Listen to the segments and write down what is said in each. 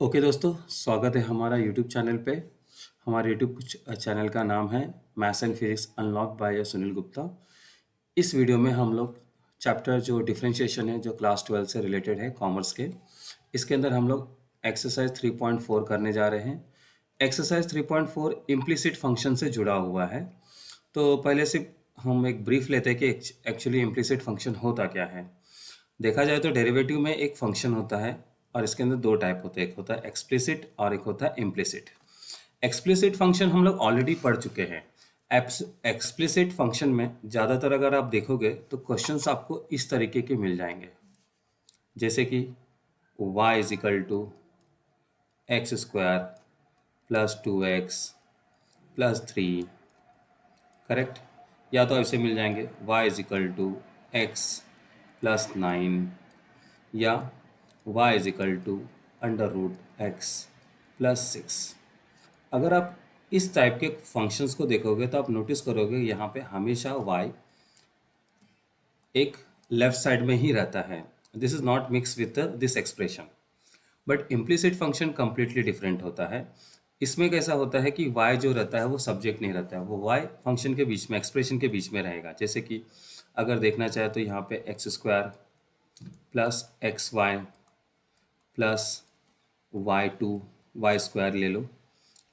Okay दोस्तों, स्वागत है हमारा यूट्यूब चैनल पे। हमारे यूट्यूब चैनल का नाम है maths and physics unlock by Sunil Gupta. इस वीडियो में हम लोग चैप्टर जो डिफरेंशिएशन है, जो क्लास 12 से रिलेटेड है कॉमर्स के, इसके अंदर हम लोग एक्सरसाइज 3.4 करने जा रहे हैं। एक्सरसाइज 3.4 इम्प्लिसिट फंक्शन से जुड़ा हुआ है। तो पहले से हम एक ब्रीफ लेते हैं कि एक्चुअली इम्प्लिसिट फंक्शन होता क्या है। देखा जाए तो डेरिवेटिव में एक फंक्शन होता है और इसके अंदर दो टाइप होते हैं, एक होता है एक्सप्लिसिट और एक होता है इम्प्लिसिट। एक्सप्लिसिट फंक्शन हम लोग ऑलरेडी पढ़ चुके हैं। एक्सप्लिसिट फंक्शन में ज़्यादातर अगर आप देखोगे तो क्वेश्चंस आपको इस तरीके के मिल जाएंगे, जैसे कि y is equal to x square plus 2x plus 3, correct. या तो ऐसे मिल जाएंगे y is equal to x plus 9, या y is equal to under root x plus 6। अगर आप इस टाइप के फंक्शंस को देखोगे तो आप नोटिस करोगे यहाँ पे हमेशा y एक लेफ्ट साइड में ही रहता है। This is not mix with this expression. But implicit function completely different होता है। इसमें कैसा होता है कि y जो रहता है वो सब्जेक्ट नहीं रहता है, वो y फंक्शन के बीच में, एक्सप्रेशन के बीच में रहेगा। जैसे कि अगर देखना चाहे तो यहाँ पे x square plus x y plus y square ले लो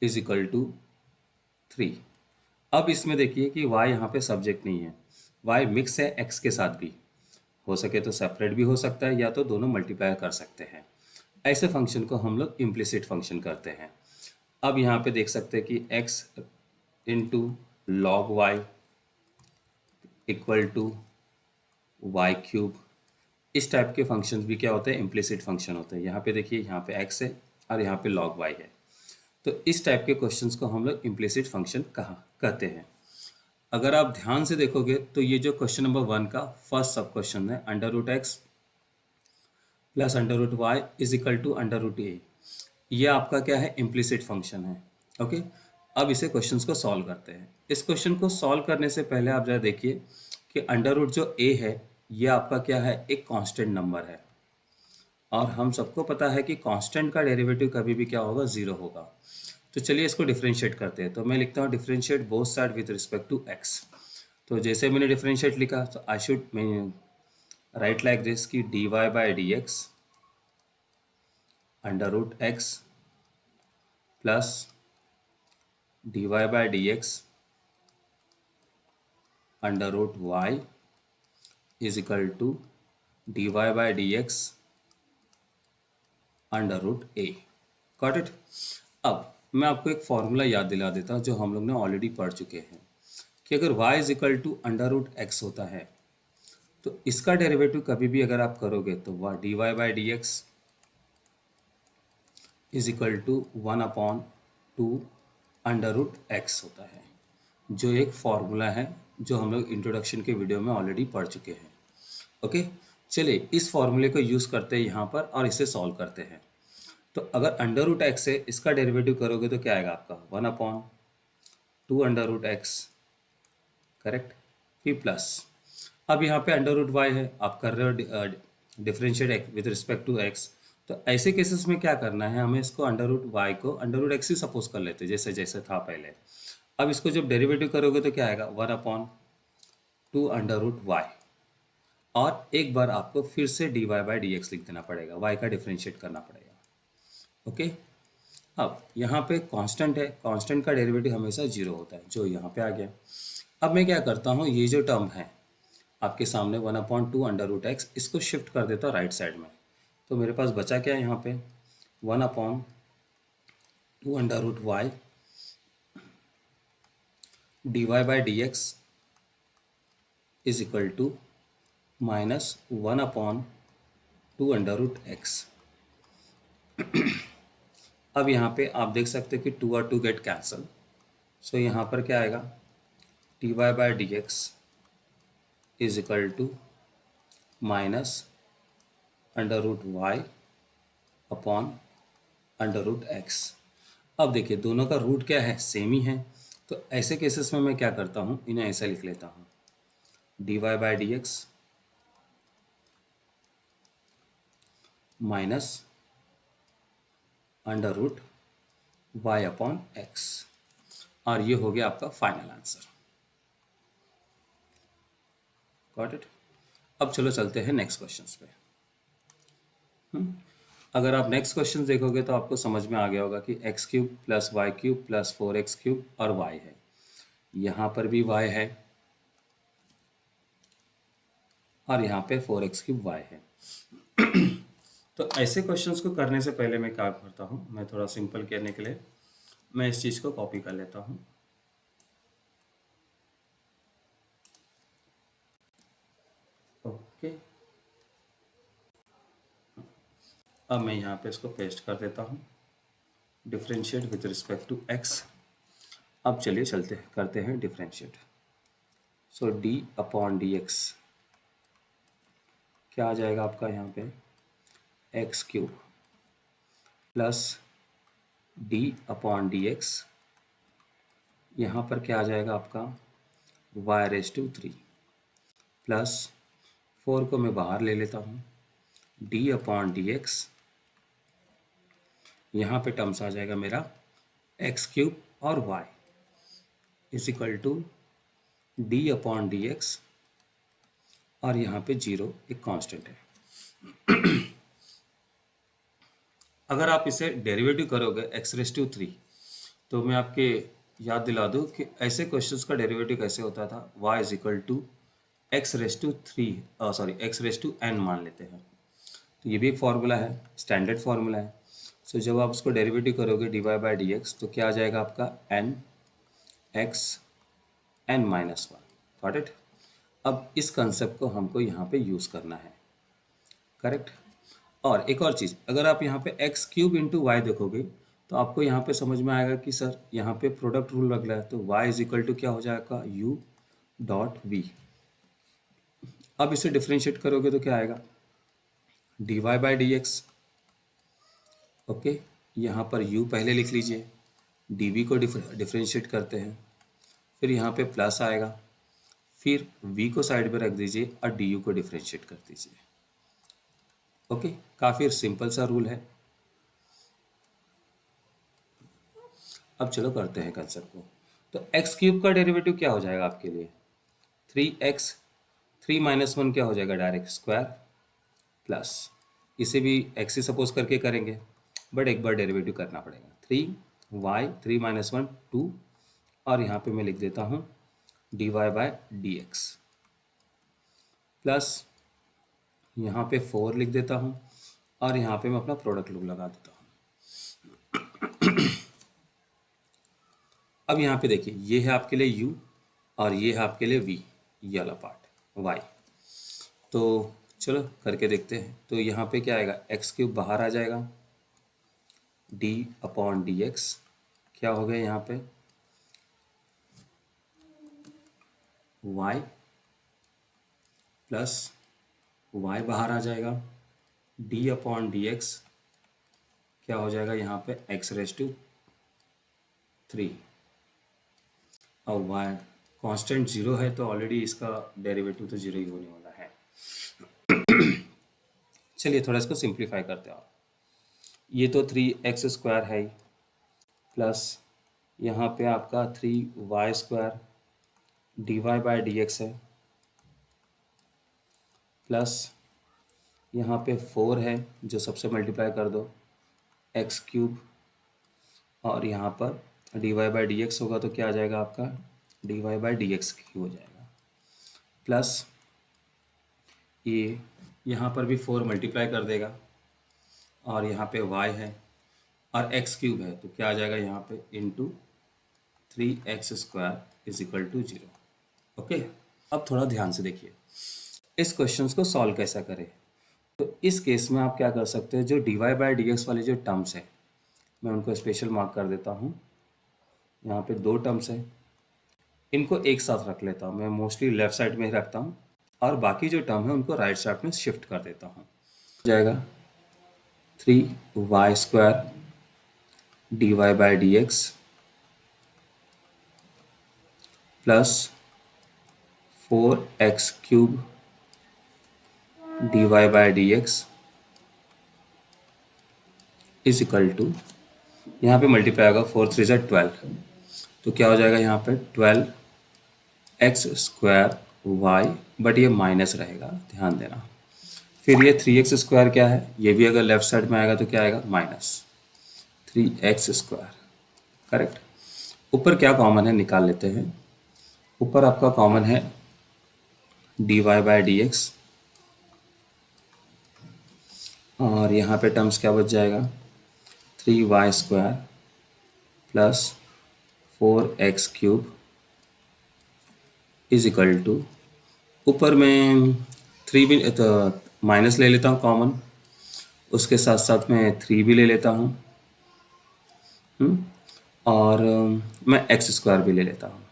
इज इक्वल टू 3। अब इसमें देखिए कि y यहाँ पे सब्जेक्ट नहीं है, y मिक्स है x के साथ भी। हो सके तो सेपरेट भी हो सकता है, या तो दोनों मल्टीप्लाई कर सकते हैं। ऐसे फंक्शन को हम लोग इम्प्लिसिट फंक्शन करते हैं। अब यहाँ पे देख सकते हैं कि x into log y equal to y cube. इस टाइप के फंक्शंस भी क्या होते हैं, इम्प्लिसिट फंक्शन होते हैं। यहाँ पे देखिए, यहाँ पे x है और यहाँ पे log y है। तो इस टाइप के क्वेश्चंस को हम लोग इम्प्लिसिट फंक्शन कहते हैं। अगर आप ध्यान से देखोगे तो ये जो क्वेश्चन नंबर 1 का फर्स्ट सब क्वेश्चन है, under root x plus under root y is equal to under root a, ये आपका क्या है, इम्प्लिसिट फंक्शन है। ओके, अब इसे क्वेश्चंस को सॉल्व करते हैं। इस क्वेश्चन को सॉल्व करने से पहले आप जरा देखिए कि अंडर रूट जो ए है, ये आपका क्या है, एक कांस्टेंट नंबर है। और हम सबको पता है कि कांस्टेंट का डेरिवेटिव कभी भी क्या होगा, जीरो होगा। तो चलिए इसको डिफरेंशिएट करते हैं। तो मैं लिखता हूँ differentiate both side with respect to x. तो जैसे मैंने डिफरेंशिएट लिखा तो I should write like this कि dy by d x under root x plus dy by d x under root y is equal to dy by d x under root a. Got it. अब मैं आपको एक formula याद दिला देता हूँ जो हम लोग ने ऑलरेडी पढ़ चुके हैं, कि अगर y is equal to under root x होता है तो इसका डेरिवेटिव कभी भी अगर आप करोगे तो वह dy by d x is equal to 1/2 under root x होता है, जो एक फॉर्मूला है जो हम लोग इंट्रोडक्शन के वीडियो में ऑलरेडी पढ़ चुके हैं। ओके, चलिए इस फॉर्मूले को यूज़ करते हैं यहाँ पर और इसे सॉल्व करते हैं। तो अगर अंडर रूट एक्स है, इसका डेरिवेटिव करोगे तो क्या आएगा आपका, 1/2 अंडर रूट एक्स, करेक्ट। फिर प्लस, अब यहाँ पे अंडर रूट वाई है, आप कर रहे हो differentiate with respect to x. तो ऐसे केसेस में क्या करना है, हमें इसको अंडर रूट वाई को अंडर रूट एक्स ही सपोज कर लेते जैसे जैसे था पहले। अब इसको जब डेरिवेटिव करोगे तो क्या आएगा, 1/2 अंडर रूट वाई। और एक बार आपको फिर से dy बाई डी एक्स लिख देना पड़ेगा, y का डिफरेंशिएट करना पड़ेगा। ओके, अब यहाँ पे कांस्टेंट है, कांस्टेंट का डेरिवेटिव हमेशा जीरो होता है, जो यहाँ पे आ गया। अब मैं क्या करता हूँ, ये जो टर्म है आपके सामने 1/2 अंडर रूट एक्स, इसको शिफ्ट कर देता हूँ राइट साइड में। तो मेरे पास बचा क्या है यहाँ पे, 1/2 under root y dy by d x is equal to minus 1/2 under root x. अब यहाँ पे आप देख सकते हैं कि 2 और 2 गेट कैंसल। सो यहाँ पर क्या आएगा, dy by d x is equal to minus under root y upon under root x. अब देखिए दोनों का रूट क्या है, सेम ही है। तो ऐसे केसेस में मैं क्या करता हूँ, इन्हें ऐसा लिख लेता हूँ, dy by d x minus under root y upon x, और ये हो गया आपका फाइनल आंसर। Got it. अब चलो चलते हैं नेक्स्ट क्वेश्चंस पे। अगर आप नेक्स्ट क्वेश्चन देखोगे तो आपको समझ में आ गया होगा कि x cube plus y cube plus 4x cube और वाई है, यहाँ पर भी वाई है और यहाँ पे 4x क्यूब वाई है। तो ऐसे क्वेश्चंस को करने से पहले मैं क्या करता हूँ, मैं थोड़ा सिंपल करने के लिए मैं इस चीज़ को कॉपी कर लेता हूँ। ओके, अब मैं यहाँ पे इसको पेस्ट कर देता हूँ, differentiate with respect to x. अब चलिए चलते हैं, करते हैं differentiate. So d upon d x क्या आ जाएगा आपका यहाँ पे, x cube plus d upon d x, यहाँ पर क्या आ जाएगा आपका वाई रेज टू 3 प्लस 4 को मैं बाहर ले लेता हूँ, डी अपॉन डी एक्स, यहाँ पे टर्म्स आ जाएगा मेरा एक्स क्यूब और y is equal to d upon d x, और यहाँ पे 0 एक कांस्टेंट है। अगर आप इसे डेरिवेटिव करोगे एक्स रेज टू 3, तो मैं आपके याद दिला दूँ कि ऐसे क्वेश्चंस का डेरिवेटिव कैसे होता था, y is equal to x raise to 3 sorry x raise to n मान लेते हैं। तो ये भी एक फार्मूला है, स्टैंडर्ड फार्मूला है। सो जब आप उसको डेरिवेटिव करोगे dy बाई डी एक्स, तो क्या आ जाएगा आपका n x n minus 1। Got it. अब इस कंसेप्ट को हमको यहाँ पे यूज़ करना है, करेक्ट। और एक और चीज़, अगर आप यहाँ पे एक्स क्यूब इंटू वाई देखोगे तो आपको यहाँ पे समझ में आएगा कि सर यहाँ पे प्रोडक्ट रूल लग रहा है, तो y इज इक्वल टू क्या हो जाएगा u डॉट वी। अब इसे डिफ्रेंशिएट करोगे तो क्या आएगा dy by d x. Okay, यहाँ पर u पहले लिख लीजिए, dv को डिफ्रेंशिएट करते हैं, फिर यहाँ पे प्लस आएगा, फिर v को साइड पे रख दीजिए और du को डिफ्रेंशिएट कर दीजिए। ओके, काफ़ी सिंपल सा रूल है। अब चलो करते हैं कंसेप्ट को। तो एक्स क्यूब का डेरिवेटिव क्या हो जाएगा आपके लिए 3x, 3 माइनस 1 क्या हो जाएगा डायरेक्ट स्क्वायर, प्लस इसे भी x ही सपोज करके करेंगे, बट एक बार डेरिवेटिव करना पड़ेगा। 3y 3 माइनस 1 2, और यहाँ पे मैं लिख देता हूँ dy by d x, plus यहाँ पे 4 लिख देता हूँ, और यहाँ पे मैं अपना प्रोडक्ट लूप लगा देता हूँ। अब यहाँ पे देखिए, ये है आपके लिए u और ये है आपके लिए v, ये वाला पार्ट y। तो चलो करके देखते हैं। तो यहाँ पे क्या आएगा, एक्स क्यूब बाहर आ जाएगा, d अपॉन डी एक्स क्या हो गया यहाँ पे y प्लस y बाहर आ जाएगा, d अपॉन डी एक्स क्या हो जाएगा यहाँ पे x रेज टू 3, और y कांस्टेंट 0 है तो ऑलरेडी इसका डेरिवेटिव तो 0 ही होने वाला है। चलिए थोड़ा इसको सिंप्लीफाई करते हैं। ये तो 3x स्क्वायर है, प्लस यहाँ पे आपका 3y square dy by d x है, प्लस यहाँ पे 4 है जो सबसे मल्टीप्लाई कर दो एक्स क्यूब, और यहाँ पर dy बाई डी एक्स होगा तो क्या आ जाएगा आपका dy by d x cube हो जाएगा, प्लस ये यहाँ पर भी 4 मल्टीप्लाई कर देगा, और यहाँ पे y है और x क्यूब है तो क्या आ जाएगा यहाँ पे into 3x square is equal to 0। Okay, अब थोड़ा ध्यान से देखिए इस क्वेश्चंस को सॉल्व कैसा करें। तो इस केस में आप क्या कर सकते हैं, जो dy बाई डी एक्स वाले जो टर्म्स है मैं उनको स्पेशल मार्क कर देता हूँ। यहाँ पे 2 टर्म्स है, इनको एक साथ रख लेता हूँ, मैं मोस्टली लेफ्ट साइड में ही रखता हूँ, और बाकी जो टर्म है उनको राइट साइड में शिफ्ट कर देता हूँ। हो जाएगा 3y square dy by d x plus 4x cube dy by d x is equal to यहाँ पे मल्टीप्लाई होगा, 4 3 ज़ा 12, तो क्या हो जाएगा यहाँ पे 12x² y, बट ये माइनस रहेगा, ध्यान देना। फिर ये 3x² क्या है, ये भी अगर लेफ्ट साइड में आएगा तो क्या आएगा, -3x², करेक्ट। ऊपर क्या कॉमन है निकाल लेते हैं। ऊपर आपका कॉमन है dy/dx, और यहाँ पे टर्म्स क्या बच जाएगा, 3y² plus 4x³ is equal to, ऊपर में 3 भी तो माइनस ले लेता हूँ कॉमन, उसके साथ साथ में 3 भी ले लेता हूँ, और मैं x² भी ले लेता हूँ।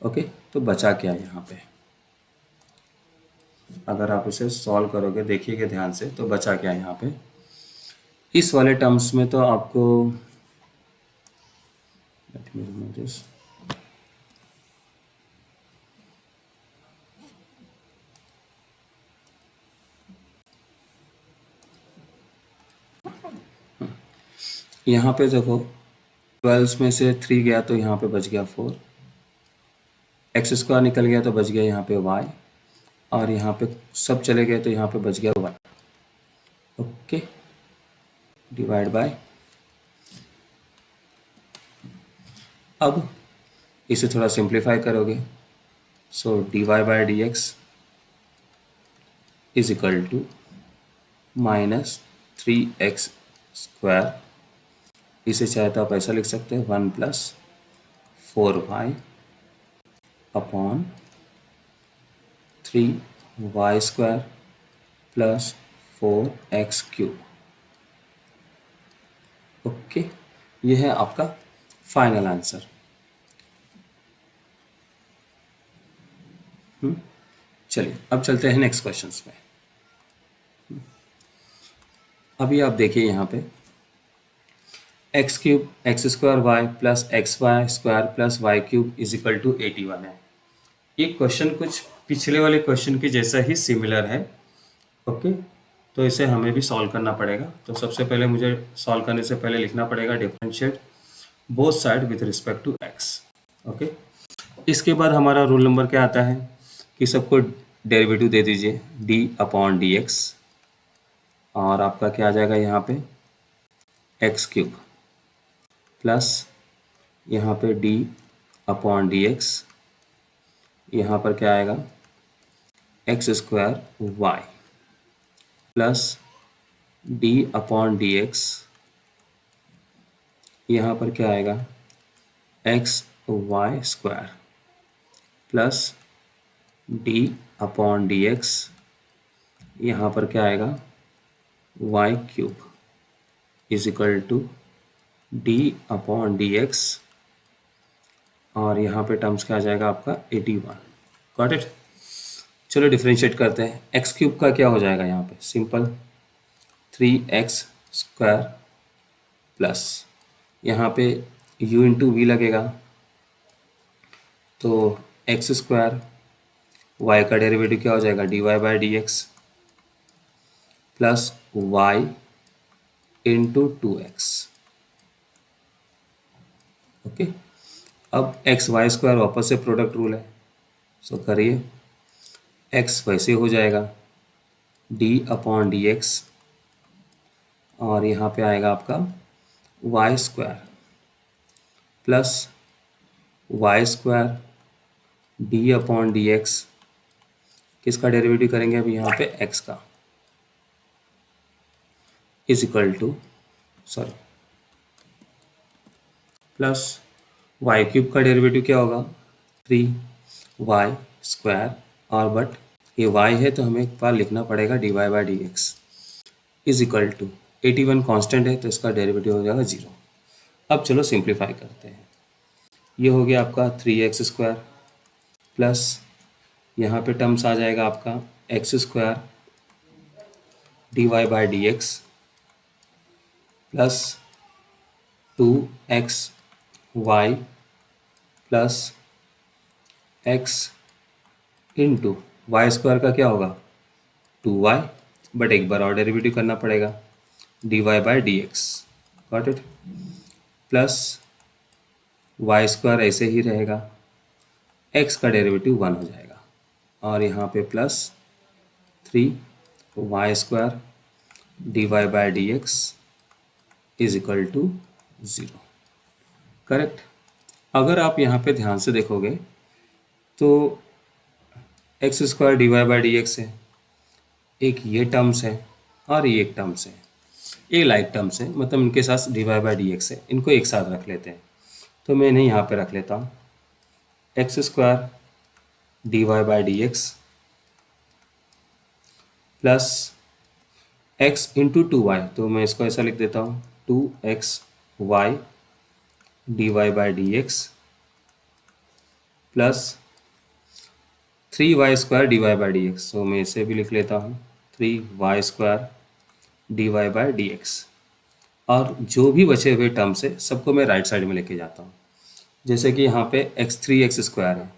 ओके, तो बचा क्या यहाँ पे, अगर आप इसे सॉल्व करोगे, देखिएगा ध्यान से, तो बचा क्या यहाँ पे, इस वाले टर्म्स में तो आपको let me remove this. यहाँ पे देखो 12 में से 3 गया तो यहाँ पे बच गया 4, x² निकल गया तो बच गया यहाँ पे y, और यहाँ पे सब चले गए तो यहाँ पे बच गया y। ओके, डिवाइड बाय, अब इसे थोड़ा सिंप्लीफाई करोगे, सो dy/dx is equal to -3x², इसे चाहे तो आप ऐसा लिख सकते हैं 1 + 4y upon 3y² plus 4x³। Okay, ये है आपका फाइनल आंसर। चलिए अब चलते हैं नेक्स्ट क्वेश्चंस में। अभी आप देखिए यहाँ पे x³ x² plus xy² plus y³ is equal to 81 है। ये क्वेश्चन कुछ पिछले वाले क्वेश्चन के जैसा ही सिमिलर है। ओके, तो इसे हमें भी सॉल्व करना पड़ेगा। तो सबसे पहले मुझे सॉल्व करने से पहले लिखना पड़ेगा differentiate both side with respect to x। Okay, इसके बाद हमारा रूल नंबर क्या आता है कि सबको डेरिवेटिव दे दीजिए d/dx, और आपका क्या आ जाएगा यहाँ पे x³ प्लस यहाँ पे d/dx, यहाँ पर क्या आएगा x² प्लस d/dx, यहाँ पर क्या आएगा xy² प्लस d/dx, यहाँ पर क्या आएगा y³ is equal to d/dx, और यहाँ पे टर्म्स क्या आ जाएगा आपका 81। Got it. चलो डिफरेंशिएट करते हैं। x³ का क्या हो जाएगा यहाँ पे, सिंपल 3x² प्लस यहाँ पे u इंटू वी लगेगा, तो x² y का डेरिवेटिव क्या हो जाएगा dy/dx plus y into 2x। Okay, अब xy² वापस से प्रोडक्ट रूल है, सो करिए, x वैसे हो जाएगा d/dx, और यहाँ पे आएगा आपका y² प्लस y² d/dx, किसका डेरिवेटिव करेंगे अभी यहाँ पे x का, is equal two plus y³ का डेरिवेटिव क्या होगा 3y², और बट ये y है तो हमें एक बार लिखना पड़ेगा dy/dx is equal to 81 constant है तो इसका डेरिवेटिव हो जाएगा 0। अब चलो सिंप्लीफाई करते हैं। ये हो गया आपका 3x² प्लस यहाँ पे टर्म्स आ जाएगा आपका x² dy/dx plus 2xy plus x into y² का क्या होगा 2y, बट एक बार और डेरिवेटिव करना पड़ेगा dy/dx। Got it. Plus y square ऐसे ही रहेगा, एक्स का डेरिवेटिव 1 हो जाएगा, और यहाँ पे plus 3 y² dy by d x is equal to 0। Correct. अगर आप यहाँ पे ध्यान से देखोगे तो x² dy by d x है, एक ये टर्म्स है और ये एक टर्म्स है, ये लाइक टर्म्स है, मतलब इनके साथ dy बाय डी एक्स है, इनको एक साथ रख लेते हैं। तो मैं इन्हें यहाँ पे रख लेता हूँ, x² dy by d x plus x into 2y, तो मैं इसको ऐसा लिख देता हूँ 2xy dy by d x plus 3y² dy by d x, तो मैं इसे भी लिख लेता हूँ 3y² dy by d x. और जो भी बचे हुए टर्म्स है सबको मैं राइट साइड में लेके जाता हूँ। जैसे कि यहाँ पे x3x² है,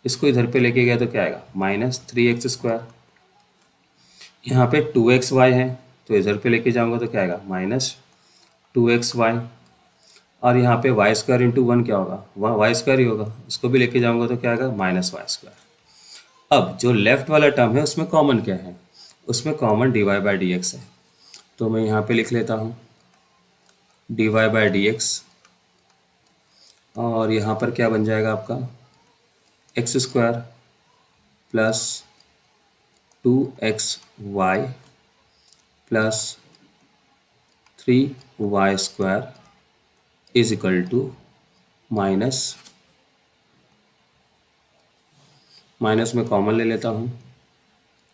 इसको इधर पे लेके गया तो क्या आएगा, -3x²। यहाँ पे 2xy है, तो इधर पे लेके जाऊँगा तो क्या आएगा, -2xy। और यहाँ पे y² इंटू 1 क्या होगा, वह y² ही होगा, उसको भी लेके जाऊँगा तो क्या आएगा, -y²। अब जो लेफ्ट वाला टर्म है उसमें कॉमन क्या है, उसमें common dy by d x है, तो मैं यहाँ पे लिख लेता हूँ dy बाय डी एक्स, और यहाँ पर क्या बन जाएगा आपका x² plus 2xy plus 3y² is equal to minus में कॉमन ले लेता हूँ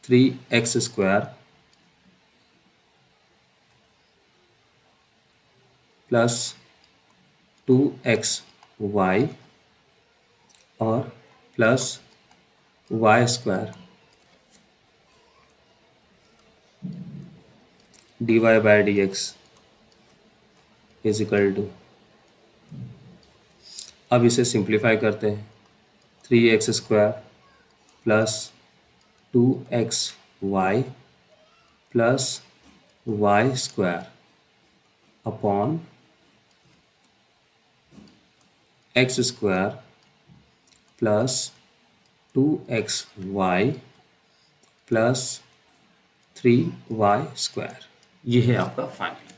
3x² प्लस 2xy और plus y² dy by d x is equal to, अब इसे सिंप्लीफाई करते हैं, 3x² plus 2xy plus y² upon x² plus 2xy plus 3y²। ये है आपका फाइनल।